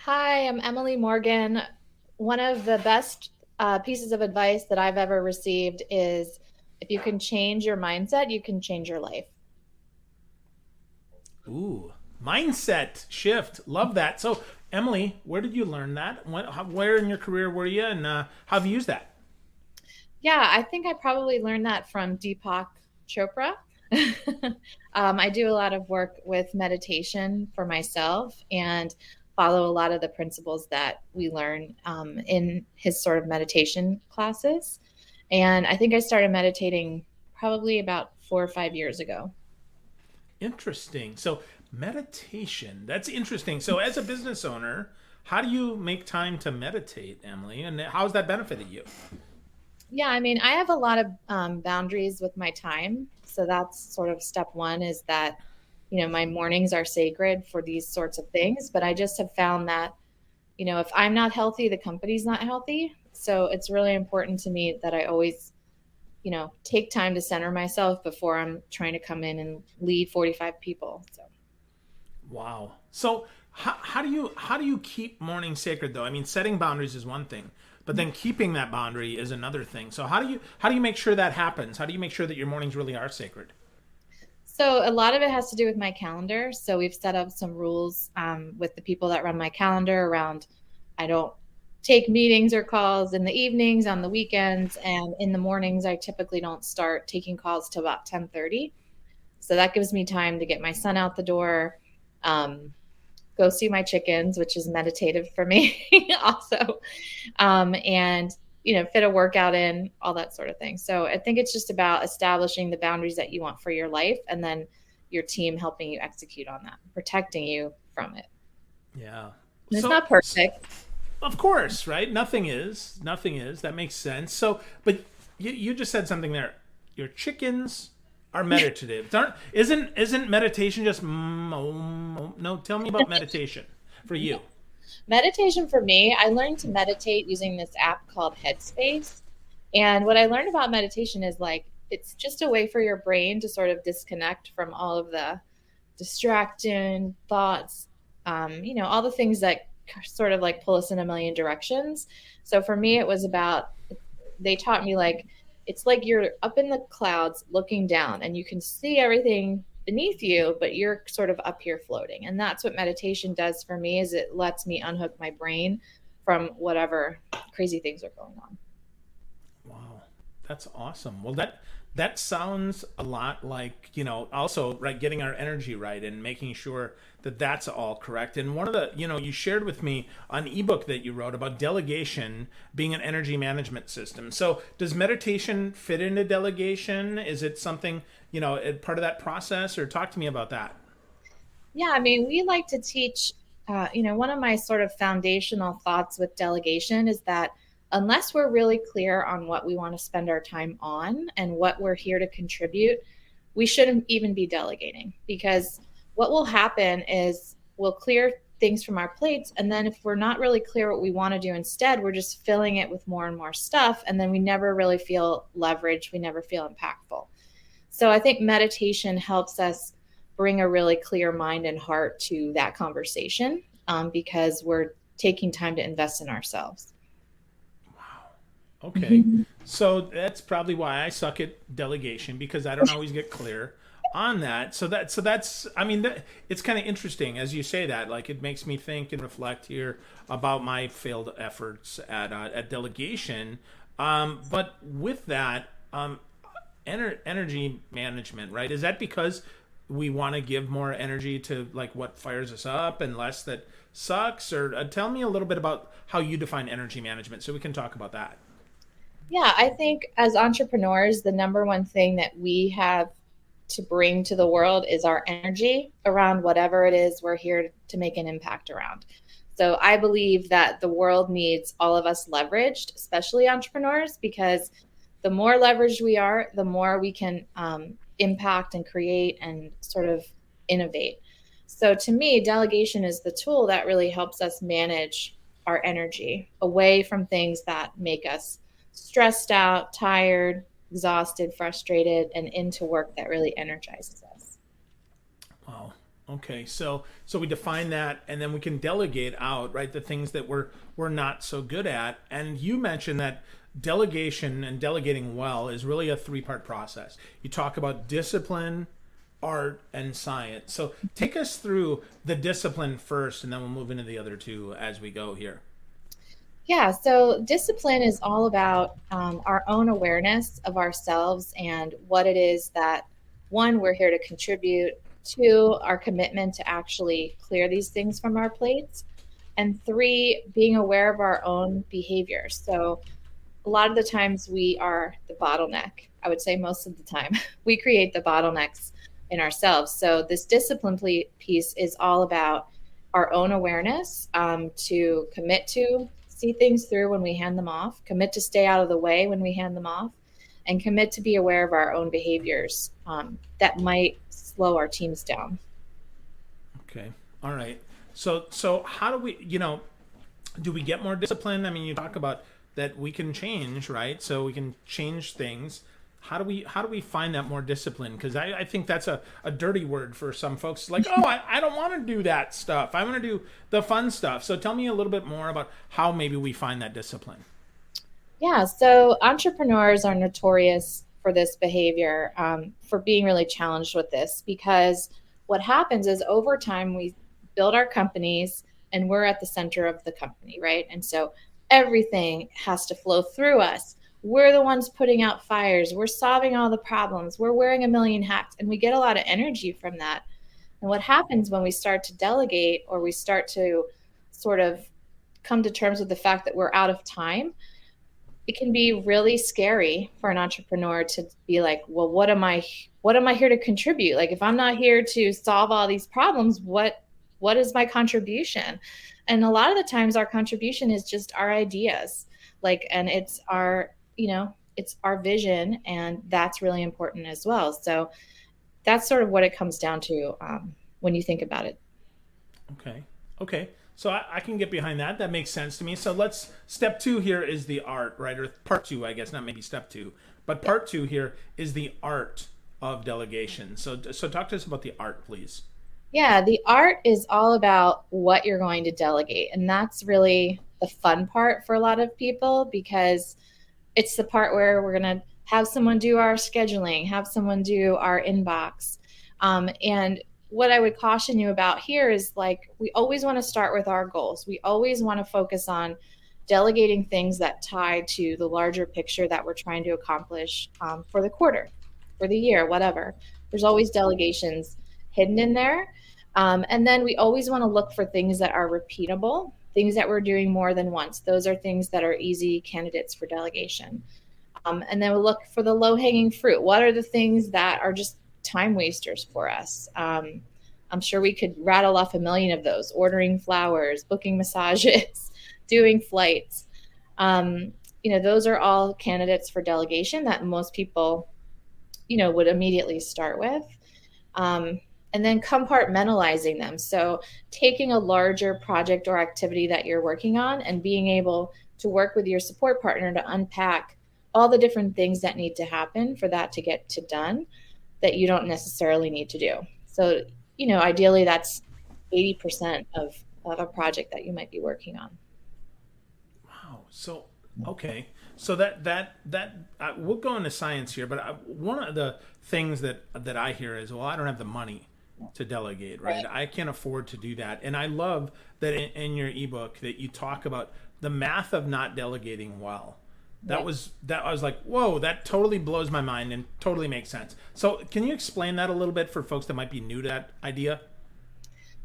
Hi, I'm Emily Morgan. One of the best pieces of advice that I've ever received is if you can change your mindset, you can change your life. Ooh, mindset shift. Love that. So, Emily, where did you learn that? Where in your career were you, and how have you used that? Yeah, I think I probably learned that from Deepak Chopra. I do a lot of work with meditation for myself and follow a lot of the principles that we learn in his sort of meditation classes. And I think I started meditating probably about 4 or 5 years ago. Interesting. So, meditation. That's interesting. So, as a business owner, how do you make time to meditate, Emily? And how has that benefited you? Yeah, I mean, I have a lot of boundaries with my time. So that's sort of step one is that, my mornings are sacred for these sorts of things. But I just have found that, if I'm not healthy, the company's not healthy. So it's really important to me that I always, take time to center myself before I'm trying to come in and lead 45 people. So. Wow. So, how do you keep morning sacred though? I mean, setting boundaries is one thing, but then keeping that boundary is another thing. So, how do you make sure that happens? How do you make sure that your mornings really are sacred? So a lot of it has to do with my calendar. So we've set up some rules with the people that run my calendar around I don't take meetings or calls in the evenings, on the weekends, and in the mornings I typically don't start taking calls till about 10:30. So that gives me time to get my son out the door, um, go see my chickens, which is meditative for me also, and fit a workout in, all that sort of thing. So I think it's just about establishing the boundaries that you want for your life, and then your team helping you execute on that, protecting you from it. Yeah. And it's So, not perfect. of course, right? Nothing is. Nothing is. That makes sense. So, but you just said something there. Your chickens are meditative. Isn't meditation just no? Tell me about meditation for you. Meditation for me, I learned to meditate using this app called Headspace. And what I learned about meditation is like it's just a way for your brain to sort of disconnect from all of the distraction, thoughts, all the things that sort of like pull us in a million directions. So for me, it was about, they taught me like, it's like you're up in the clouds looking down and you can see everything beneath you, but you're sort of up here floating. And that's what meditation does for me is it lets me unhook my brain from whatever crazy things are going on. Wow, that's awesome. Well, that sounds a lot like also right, getting our energy right and making sure that that's all correct. And one of the you shared with me an ebook that you wrote about delegation being an energy management system. So does meditation fit into delegation? Is it something part of that process, or talk to me about that? Yeah, I mean, we like to teach, one of my sort of foundational thoughts with delegation is that unless we're really clear on what we want to spend our time on and what we're here to contribute, we shouldn't even be delegating because what will happen is we'll clear things from our plates. And then if we're not really clear what we want to do instead, we're just filling it with more and more stuff. And then we never really feel leveraged. We never feel impactful. So I think meditation helps us bring a really clear mind and heart to that conversation because we're taking time to invest in ourselves. Okay. So that's probably why I suck at delegation, because I don't always get clear on that. So that's I mean it's kind of interesting as you say that. Like, it makes me think and reflect here about my failed efforts at delegation. But with that, energy management, right? Is that because we want to give more energy to like what fires us up and less that sucks? Or tell me a little bit about how you define energy management so we can talk about that. Yeah, I think as entrepreneurs, the number one thing that we have to bring to the world is our energy around whatever it is we're here to make an impact around. So I believe that the world needs all of us leveraged, especially entrepreneurs, because the more leveraged we are, the more we can impact and create and sort of innovate. So to me, delegation is the tool that really helps us manage our energy away from things that make us stressed out, tired, exhausted, frustrated, and into work that really energizes us. Wow. Okay, so we define that, and then we can delegate out, right, the things that we're not so good at. And you mentioned that delegation and delegating well is really a three-part process. You talk about discipline, art, and science. So take us through the discipline first, and then we'll move into the other two as we go here. Yeah, so discipline is all about our own awareness of ourselves and what it is that, one, we're here to contribute, two, our commitment to actually clear these things from our plates, and three, being aware of our own behavior. So a lot of the times we are the bottleneck. I would say most of the time we create the bottlenecks in ourselves. So this discipline piece is all about our own awareness, to commit to see things through when we hand them off, commit to stay out of the way when we hand them off, and commit to be aware of our own behaviors that might slow our teams down. Okay, all right. So how do we, do we get more discipline? I mean, you talk about that we can change, right? So we can change things. How do we find that more discipline? Because I think that's a dirty word for some folks. Like, oh, I don't want to do that stuff. I want to do the fun stuff. So tell me a little bit more about how maybe we find that discipline. Yeah, so entrepreneurs are notorious for this behavior, for being really challenged with this, because what happens is over time we build our companies and we're at the center of the company, right? And so everything has to flow through us. We're the ones putting out fires. We're solving all the problems. We're wearing a million hats, and we get a lot of energy from that. And what happens when we start to delegate or we start to sort of come to terms with the fact that we're out of time, it can be really scary for an entrepreneur to be like, well, what am I here to contribute? Like, if I'm not here to solve all these problems, what is my contribution? And a lot of the times our contribution is just our ideas. Like, and it's our vision, and that's really important as well. So that's sort of what it comes down to, when you think about it. Okay. Okay. So I can get behind that. That makes sense to me. So let's step two here is the art, right? Or part two, I guess, not maybe step two, but part two here is the art of delegation. So talk to us about the art, please. Yeah, the art is all about what you're going to delegate. And that's really the fun part for a lot of people, because it's the part where we're going to have someone do our scheduling, have someone do our inbox. And what I would caution you about here is, like, we always want to start with our goals. We always want to focus on delegating things that tie to the larger picture that we're trying to accomplish, for the quarter, for the year, whatever. There's always delegations hidden in there. And then we always want to look for things that are repeatable, things that we're doing more than once. Those are things that are easy candidates for delegation. And then we'll look for the low-hanging fruit. What are the things that are just time wasters for us? I'm sure we could rattle off a million of those: ordering flowers, booking massages, doing flights. Those are all candidates for delegation that most people, would immediately start with. And then compartmentalizing them. So taking a larger project or activity that you're working on and being able to work with your support partner to unpack all the different things that need to happen for that to get to done that you don't necessarily need to do. So, ideally that's 80% of a project that you might be working on. Wow. So okay. So that we'll go into science here, but one of the things that I hear is, well, I don't have the money to delegate, right? I can't afford to do that. And I love that in your ebook that you talk about the math of not delegating well. That I was like, whoa, that totally blows my mind and totally makes sense. So can you explain that a little bit for folks that might be new to that idea?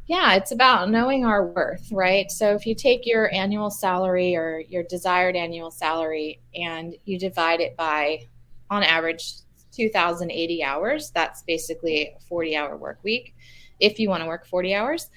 Yeah, it's about knowing our worth, right? So if you take your annual salary or your desired annual salary and you divide it by, on average, 2,080 hours, that's basically a 40-hour work week if you want to work 40 hours.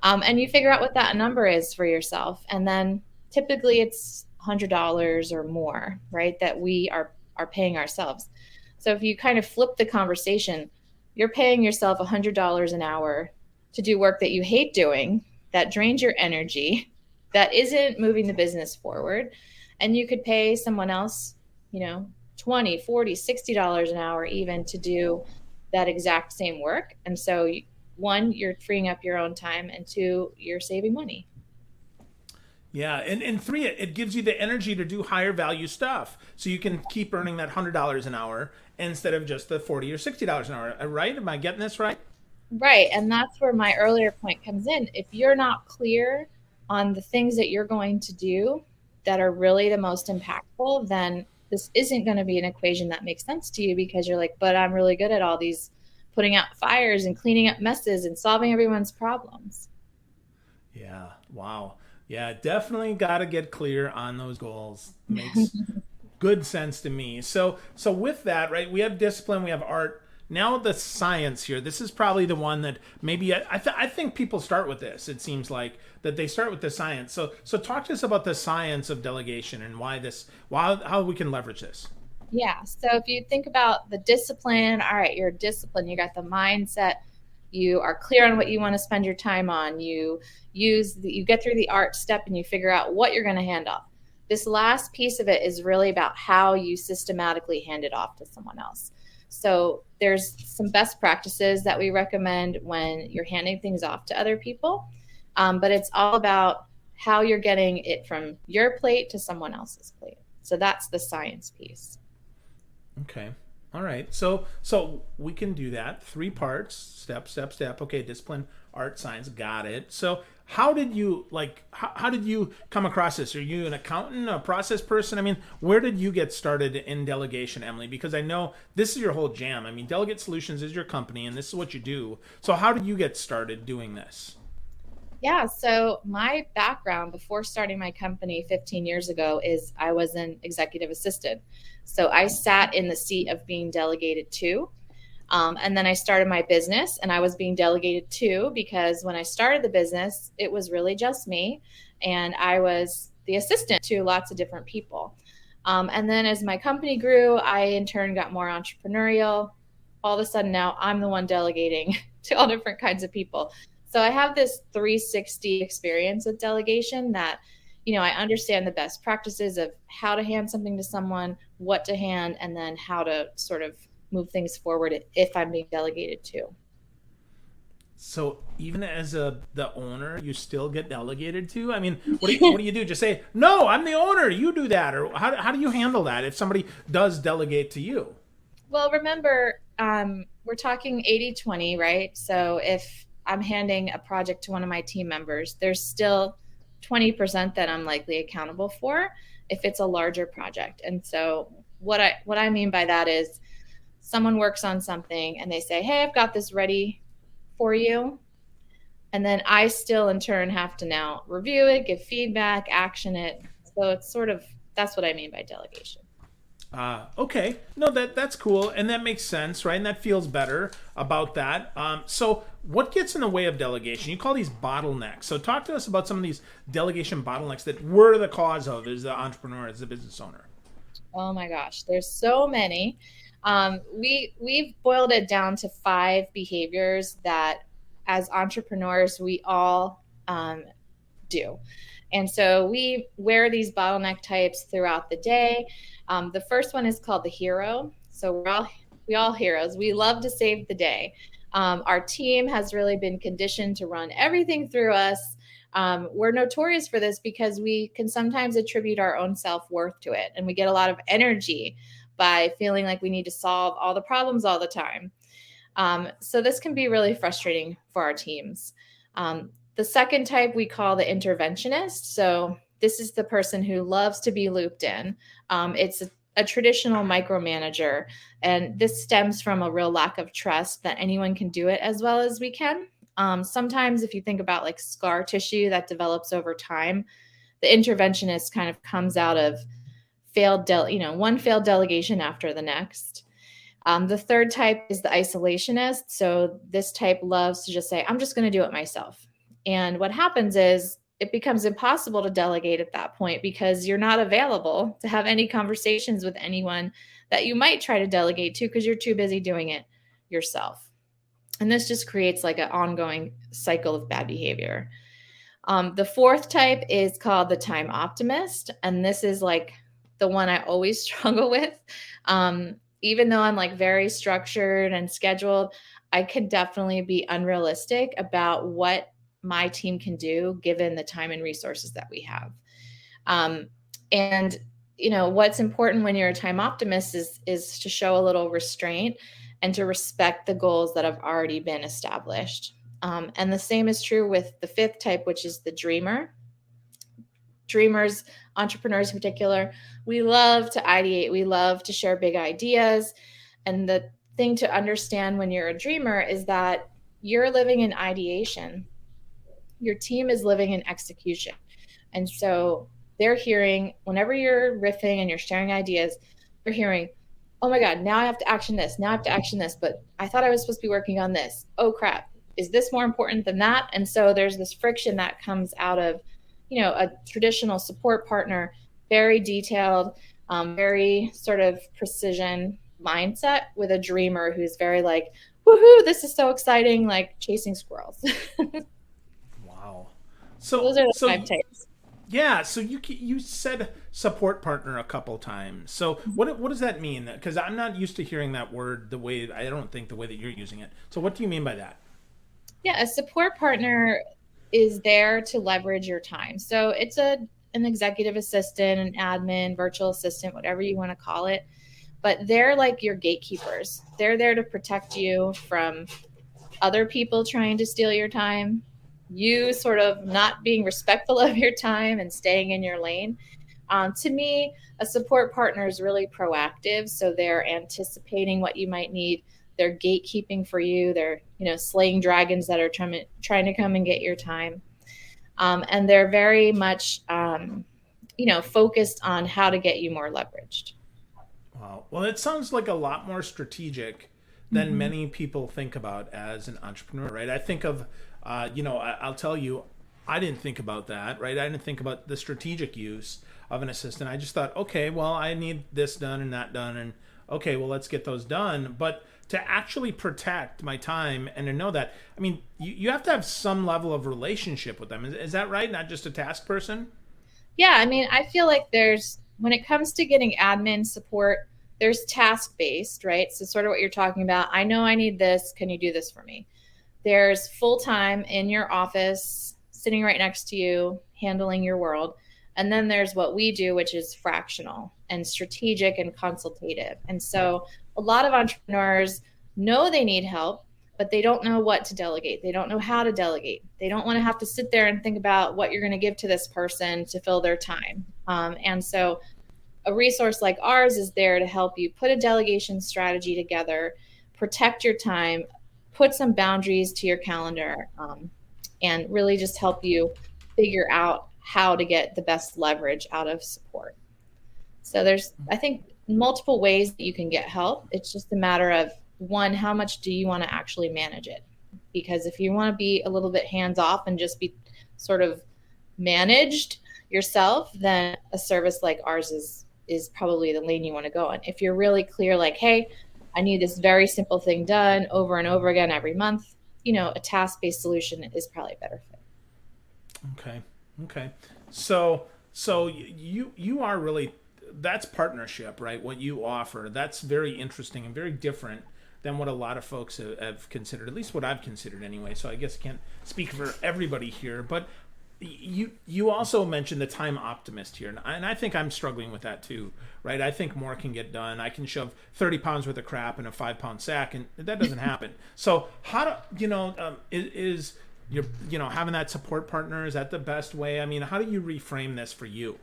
And you figure out what that number is for yourself. And then typically it's $100 or more, right, that we are paying ourselves. So if you kind of flip the conversation, you're paying yourself $100 an hour to do work that you hate doing, that drains your energy, that isn't moving the business forward. And you could pay someone else, 20, 40, $60 an hour even to do that exact same work. And so one, you're freeing up your own time, and two, you're saving money. Yeah, and three, it gives you the energy to do higher value stuff, so you can keep earning that $100 an hour instead of just the $40 or $60 an hour. Right? Am I getting this right? Right. And that's where my earlier point comes in. If you're not clear on the things that you're going to do that are really the most impactful, then this isn't going to be an equation that makes sense to you, because you're like, but I'm really good at all these putting out fires and cleaning up messes and solving everyone's problems. Yeah. Wow. Yeah, definitely got to get clear on those goals. Makes good sense to me. So with that, right? We have discipline, we have art. Now the science here. This is probably the one that maybe I think people start with this. It seems like that they start with the science. So talk to us about the science of delegation and why how we can leverage this. Yeah. So if you think about the discipline, all right, you're disciplined, you got the mindset, you are clear on what you want to spend your time on, you get through the art step and you figure out what you're going to hand off. This last piece of it is really about how you systematically hand it off to someone else. So there's some best practices that we recommend when you're handing things off to other people, but it's all about how you're getting it from your plate to someone else's plate. So that's the science piece. Okay. All right. So we can do that. Three parts. Step. Okay, discipline, art, science. Got it. So how did you come across this? Are you an accountant, a process person? I mean, where did you get started in delegation, Emily? Because I know this is your whole jam. I mean, Delegate Solutions is your company and this is what you do. So how did you get started doing this? Yeah, so my background before starting my company 15 years ago is I was an executive assistant. So I sat in the seat of being delegated to. And then I started my business and I was being delegated to, because when I started the business, it was really just me. And I was the assistant to lots of different people. And then as my company grew, I in turn got more entrepreneurial. All of a sudden now I'm the one delegating to all different kinds of people. So I have this 360 experience with delegation that, I understand the best practices of how to hand something to someone, what to hand, and then how to sort of move things forward if I'm being delegated to. So even as the owner, you still get delegated to? I mean, what do you do? Just say, no, I'm the owner, you do that? Or how do you handle that if somebody does delegate to you? Well, remember, we're talking 80-20, right? So if I'm handing a project to one of my team members, there's still 20% that I'm likely accountable for if it's a larger project. And so what I mean by that is someone works on something and they say, hey, I've got this ready for you. And then I still in turn have to now review it, give feedback, action it. So it's sort of, that's what I mean by delegation. Okay. No, that's cool, and that makes sense, right? And that feels better about that. So, what gets in the way of delegation? You call these bottlenecks. So, talk to us about some of these delegation bottlenecks that we're the cause of as the entrepreneur, as the business owner. Oh my gosh, there's so many. We've boiled it down to 5 behaviors that, as entrepreneurs, we all do. And so we wear these bottleneck types throughout the day. The first one is called the hero. So we all heroes. We love to save the day. Our team has really been conditioned to run everything through us. We're notorious for this because we can sometimes attribute our own self-worth to it, and we get a lot of energy by feeling like we need to solve all the problems all the time. So this can be really frustrating for our teams. The second type we call the interventionist. So this is the person who loves to be looped in. It's a traditional micromanager, and this stems from a real lack of trust that anyone can do it as well as we can. Sometimes if you think about like scar tissue that develops over time, the interventionist kind of comes out of one failed delegation after the next. The third type is the isolationist. So this type loves to just say, I'm just going to do it myself. And what happens is it becomes impossible to delegate at that point because you're not available to have any conversations with anyone that you might try to delegate to because you're too busy doing it yourself. And this just creates like an ongoing cycle of bad behavior. The fourth type is called the Time Optimist. And this is like the one I always struggle with. Even though I'm like very structured and scheduled, I could definitely be unrealistic about what my team can do given the time and resources that we have. Um, and what's important when you're a time optimist is to show a little restraint and to respect the goals that have already been established. And the same is true with the fifth type, which is the dreamer. Dreamers, entrepreneurs in particular, we love to ideate, we love to share big ideas. And the thing to understand when you're a dreamer is that you're living in ideation, your team is living in execution. And so they're hearing, whenever you're riffing and you're sharing ideas, they're hearing, oh my God, now I have to action this. Now I have to action this. But I thought I was supposed to be working on this. Oh crap. Is this more important than that? And so there's this friction that comes out of, a traditional support partner, very detailed, very sort of precision mindset, with a dreamer who's very like, woohoo, this is so exciting, like chasing squirrels. Wow. Those So are the so five types. yeah, so you said support partner a couple times. So what does that mean? Because I'm not used to hearing that word the way, I don't think the way that you're using it. So what do you mean by that? Yeah, a support partner is there to leverage your time. So it's an executive assistant, an admin, virtual assistant, whatever you want to call it. But they're like your gatekeepers. They're there to protect you from other people trying to steal your time, you sort of not being respectful of your time and staying in your lane. To me, a support partner is really proactive. So they're anticipating what you might need. They're gatekeeping for you. They're, slaying dragons that are trying to come and get your time. And they're very much, focused on how to get you more leveraged. Wow. Well, it sounds like a lot more strategic than Mm-hmm. many people think about as an entrepreneur, right? I think of, I'll tell you, I didn't think about that, right? I didn't think about the strategic use of an assistant. I just thought, okay, well, I need this done and that done, and okay, well, let's get those done. But to actually protect my time and to know that, I mean, you have to have some level of relationship with them. Is that right? Not just a task person? Yeah, I mean, I feel like when it comes to getting admin support, there's task based, right? So, sort of what you're talking about. I know I need this. Can you do this for me? There's full time in your office, sitting right next to you, handling your world. And then there's what we do, which is fractional and strategic and consultative. And so a lot of entrepreneurs know they need help, but they don't know what to delegate. They don't know how to delegate. They don't want to have to sit there and think about what you're going to give to this person to fill their time. And so a resource like ours is there to help you put a delegation strategy together, protect your time, put some boundaries to your calendar, and really just help you figure out how to get the best leverage out of support. So there's, I think, multiple ways that you can get help. It's just a matter of, one, how much do you want to actually manage it? Because if you want to be a little bit hands off and just be sort of managed yourself, then a service like ours is probably the lane you want to go in. If you're really clear, like, hey, I need this very simple thing done over and over again every month, a task-based solution is probably a better fit. Okay. Okay. So you are really, that's partnership, right? What you offer, that's very interesting and very different than what a lot of folks have considered, at least what I've considered anyway. So I guess I can't speak for everybody here, but you also mentioned the time optimist here, and I think I'm struggling with that too, right? I think more can get done. I can shove 30 pounds worth of crap in a 5 pound sack, and that doesn't happen. So how do is you're having that support partner, is that the best way? I mean, how do you reframe this for you?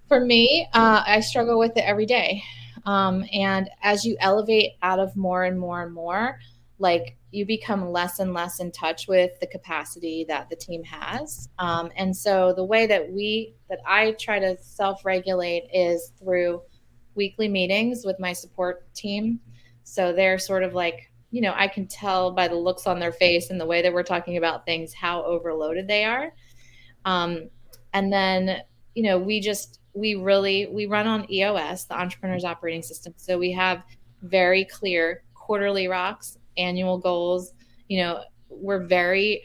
For me, I struggle with it every day. And as you elevate out of more and more and more, like you become less and less in touch with the capacity that the team has. And so the way that I try to self-regulate is through weekly meetings with my support team. So they're sort of like, I can tell by the looks on their face and the way that we're talking about things how overloaded they are. Um, and then, we run on EOS, the Entrepreneur's Operating System. So we have very clear quarterly rocks, annual goals. We're very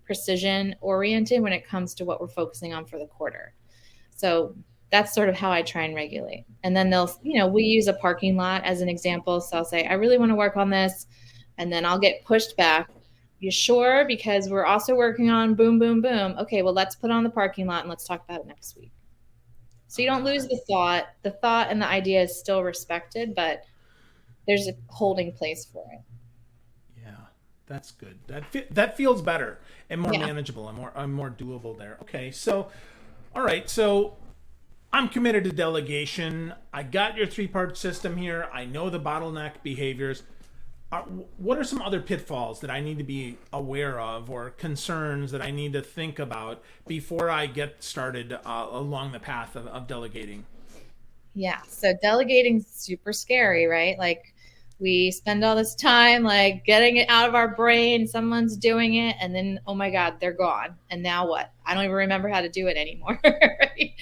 precision oriented when it comes to what we're focusing on for the quarter. So that's sort of how I try and regulate. And then they'll, we use a parking lot as an example. So I'll say, I really want to work on this. And then I'll get pushed back. You sure? Because we're also working on boom, boom, boom. Okay, well, let's put on the parking lot and let's talk about it next week. So you don't lose the thought. The thought and the idea is still respected, but there's a holding place for it. Yeah, that's good. That feels better and more Yeah. manageable and more doable there. Okay, so all right, so I'm committed to delegation. I got your 3-part system here. I know the bottleneck behaviors. What are some other pitfalls that I need to be aware of, or concerns that I need to think about before I get started along the path of delegating? Yeah. So delegating's super scary, right? Like we spend all this time like getting it out of our brain, someone's doing it, and then oh my God, they're gone. And now what? I don't even remember how to do it anymore. Right?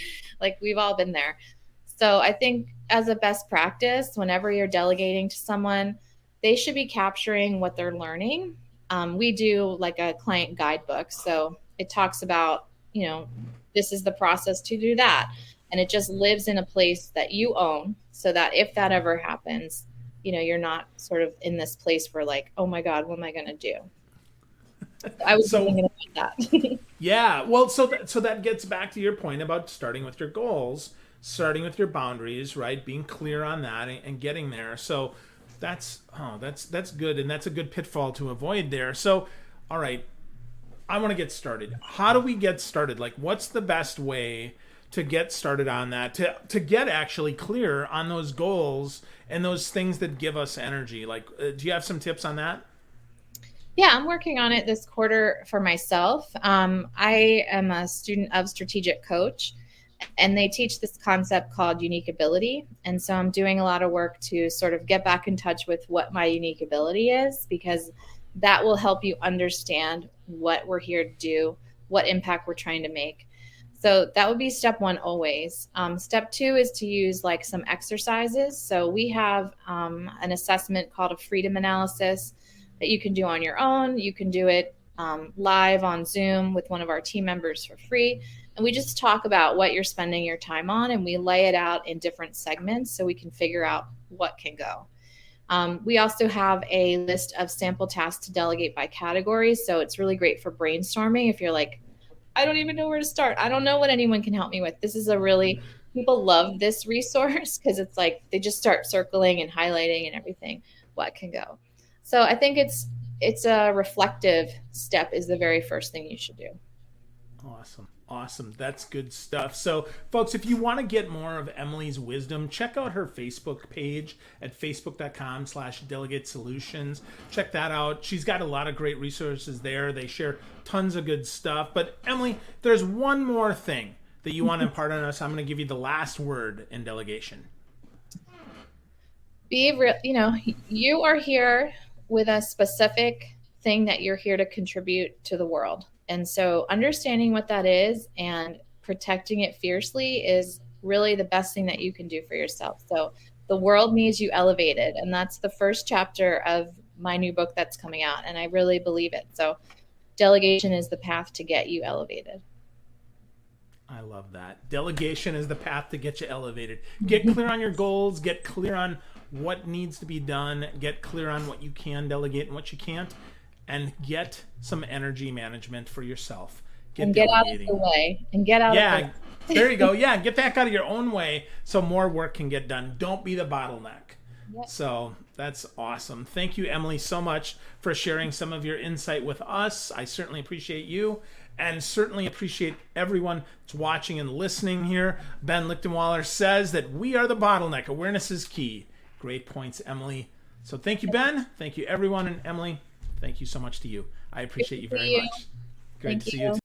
Like we've all been there. So I think as a best practice, whenever you're delegating to someone, they should be capturing what they're learning. We do like a client guidebook. So it talks about, this is the process to do that. And it just lives in a place that you own so that if that ever happens, you're not sort of in this place where like, oh my God, what am I going to do? I was So thinking about that. yeah, well, so that gets back to your point about starting with your goals, starting with your boundaries, right? Being clear on that and getting there. So that's good, and that's a good pitfall to avoid there. So, all right, I want to get started. How do we get started? Like, what's the best way to get started on that? To get actually clear on those goals and those things that give us energy. Like, do you have some tips on that? Yeah, I'm working on it this quarter for myself. I am a student of strategic coach, and they teach this concept called unique ability. And so I'm doing a lot of work to sort of get back in touch with what my unique ability is, because that will help you understand what we're here to do, what impact we're trying to make. So that would be step one always. Step two is to use like some exercises. So we have an assessment called a freedom analysis that you can do on your own. You can do it live on Zoom with one of our team members for free. And we just talk about what you're spending your time on, and we lay it out in different segments so we can figure out what can go. We also have a list of sample tasks to delegate by categories. So it's really great for brainstorming. If you're like, I don't even know where to start, I don't know what anyone can help me with. This is people love this resource because it's like they just start circling and highlighting and everything, what can go. So I think it's a reflective step is the very first thing you should do. Awesome. That's good stuff. So, folks, if you want to get more of Emily's wisdom, check out her Facebook page at facebook.com/delegate solutions. Check that out. She's got a lot of great resources there. They share tons of good stuff. But, Emily, there's one more thing that you want to impart on us. I'm going to give you the last word in delegation. Be real, you are here with a specific thing that you're here to contribute to the world. And so understanding what that is and protecting it fiercely is really the best thing that you can do for yourself. So the world needs you elevated. And that's the first chapter of my new book that's coming out. And I really believe it. So delegation is the path to get you elevated. I love that. Delegation is the path to get you elevated. Get clear on your goals. Get clear on what needs to be done. Get clear on what you can delegate and what you can't. And get some energy management for yourself. Get out of the way. And get out of the way. There you go. Yeah, get back out of your own way so more work can get done. Don't be the bottleneck. Yep. So that's awesome. Thank you, Emily, so much for sharing some of your insight with us. I certainly appreciate you, and certainly appreciate everyone that's watching and listening here. Ben Lichtenwaller says that we are the bottleneck. Awareness is key. Great points, Emily. So thank you, Ben. Thank you, everyone. And Emily, thank you so much to you. I appreciate you very much. Great to see you.